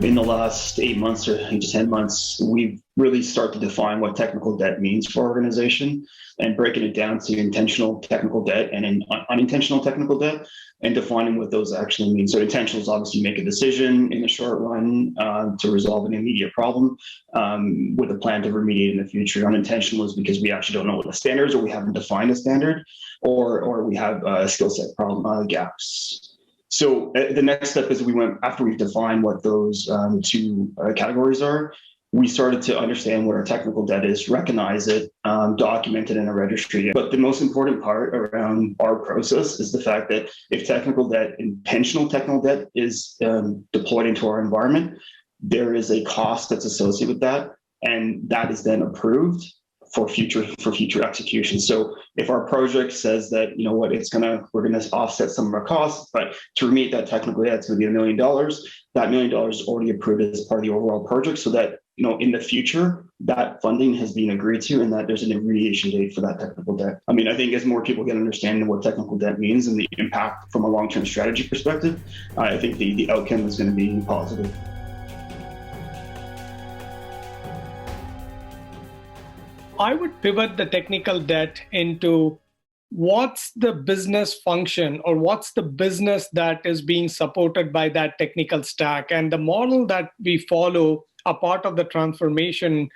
in the last 8 months or 8 to 10 months, we've really started to define what technical debt means for our organization and breaking it down to intentional technical debt and unintentional technical debt and defining what those actually mean. So intentional is obviously make a decision in the short run to resolve an immediate problem with a plan to remediate in the future. Unintentional is because we actually don't know what the standards or we haven't defined a standard or we have skill set problem gaps. So the next step is after we've defined what those two categories are, we started to understand what our technical debt is, recognize it, document it in a registry. But the most important part around our process is the fact that if technical debt, intentional technical debt is deployed into our environment, there is a cost that's associated with that, and that is then approved for future execution. So if our project says that, we're gonna offset some of our costs, but to meet that technical debt, it's gonna be $1 million. That $1 million is already approved as part of the overall project, so that in the future that funding has been agreed to, and that there's an remediation date for that technical debt. I think as more people get understanding what technical debt means and the impact from a long-term strategy perspective, I think the outcome is going to be positive. I would pivot the technical debt into what's the business function or what's the business that is being supported by that technical stack. And the model that we follow, a part of the transformation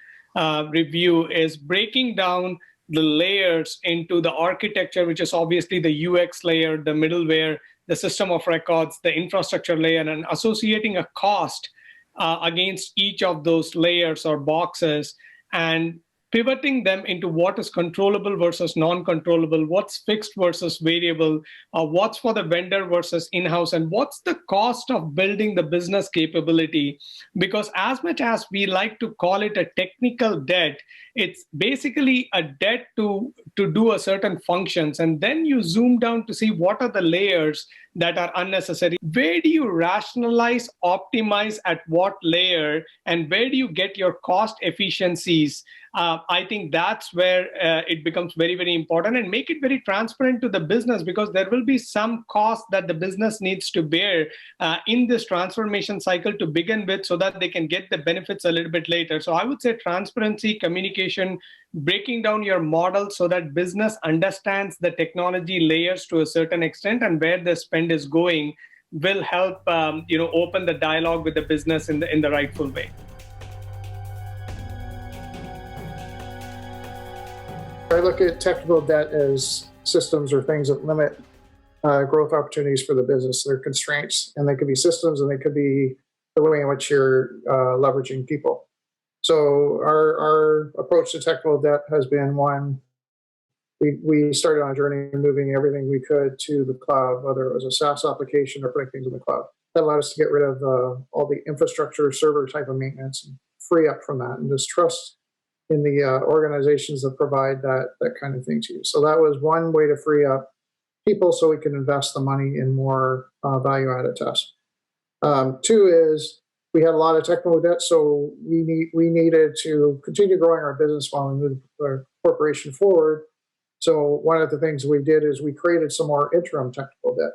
review, is breaking down the layers into the architecture, which is obviously the UX layer, the middleware, the system of records, the infrastructure layer, and associating a cost against each of those layers or boxes, and pivoting them into what is controllable versus non-controllable, what's fixed versus variable, what's for the vendor versus in-house, and what's the cost of building the business capability. Because as much as we like to call it a technical debt, it's basically a debt to do a certain functions. And then you zoom down to see what are the layers that are unnecessary. Where do you rationalize, optimize at what layer, and where do you get your cost efficiencies? I think that's where it becomes very, very important, and make it very transparent to the business, because there will be some cost that the business needs to bear in this transformation cycle to begin with, so that they can get the benefits a little bit later. So I would say transparency, communication, breaking down your model so that business understands the technology layers to a certain extent and where the spend is going will help open the dialogue with the business in the rightful way. I look at technical debt as systems or things that limit growth opportunities for the business. They're constraints, and they could be systems, and they could be the way in which you're leveraging people. So our approach to technical debt has been one. We started on a journey of moving everything we could to the cloud, whether it was a SaaS application or putting things in the cloud. That allowed us to get rid of all the infrastructure server type of maintenance and free up from that, and just trust in the organizations that provide that kind of thing to you. So that was one way to free up people so we can invest the money in more value-added tests. Two is we had a lot of technical debt, so we needed to continue growing our business while we moved our corporation forward. So one of the things we did is we created some more interim technical debt.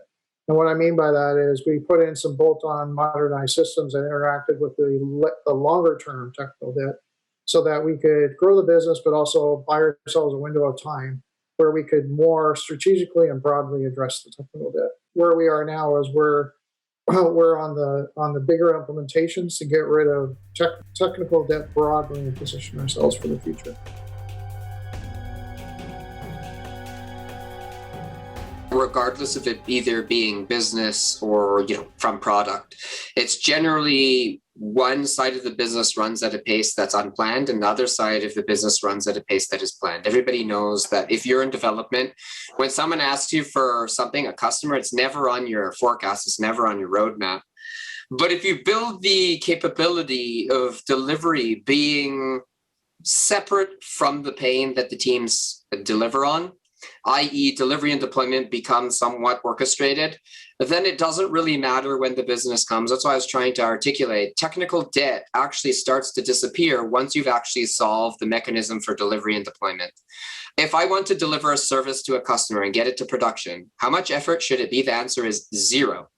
And what I mean by that is we put in some bolt-on modernized systems that interacted with the longer-term technical debt, so that we could grow the business, but also buy ourselves a window of time where we could more strategically and broadly address the technical debt. Where we are now is we're on the bigger implementations to get rid of technical debt broadly and position ourselves for the future. Regardless of it either being business or from product, it's generally one side of the business runs at a pace that's unplanned, and the other side of the business runs at a pace that is planned. Everybody knows that if you're in development, when someone asks you for something, a customer, it's never on your forecast, it's never on your roadmap. But if you build the capability of delivery being separate from the pain that the teams deliver on, i.e. delivery and deployment become somewhat orchestrated, then it doesn't really matter when the business comes. That's why I was trying to articulate. Technical debt actually starts to disappear once you've actually solved the mechanism for delivery and deployment. If I want to deliver a service to a customer and get it to production, how much effort should it be? The answer is 0.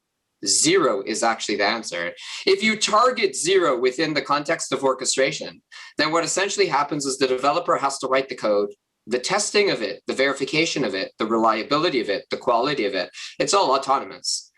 0 is actually the answer. If you target 0 within the context of orchestration, then what essentially happens is the developer has to write the code, the testing of it, the verification of it, the reliability of it, the quality of it. It's all autonomous.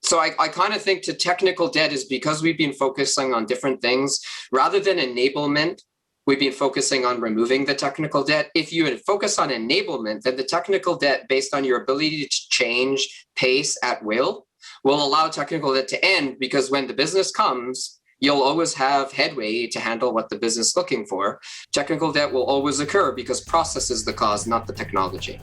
So I kind of think to technical debt is because we've been focusing on different things rather than enablement. We've been focusing on removing the technical debt. If you focus on enablement, then the technical debt, based on your ability to change pace at will allow technical debt to end, because when the business comes, you'll always have headway to handle what the business is looking for. Technical debt will always occur because process is the cause, not the technology.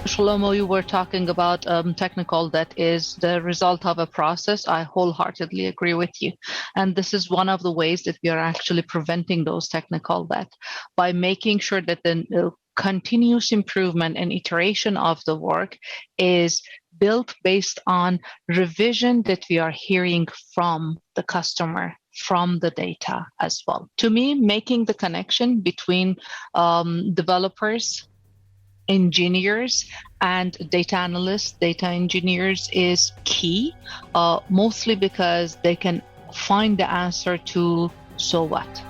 Shlomo, you were talking about technical debt is the result of a process. I wholeheartedly agree with you. And this is one of the ways that we are actually preventing those technical debt by making sure that the continuous improvement and iteration of the work is built based on revision that we are hearing from the customer, from the data as well. To me, making the connection between developers, engineers, and data analysts, data engineers is key, mostly because they can find the answer to so what.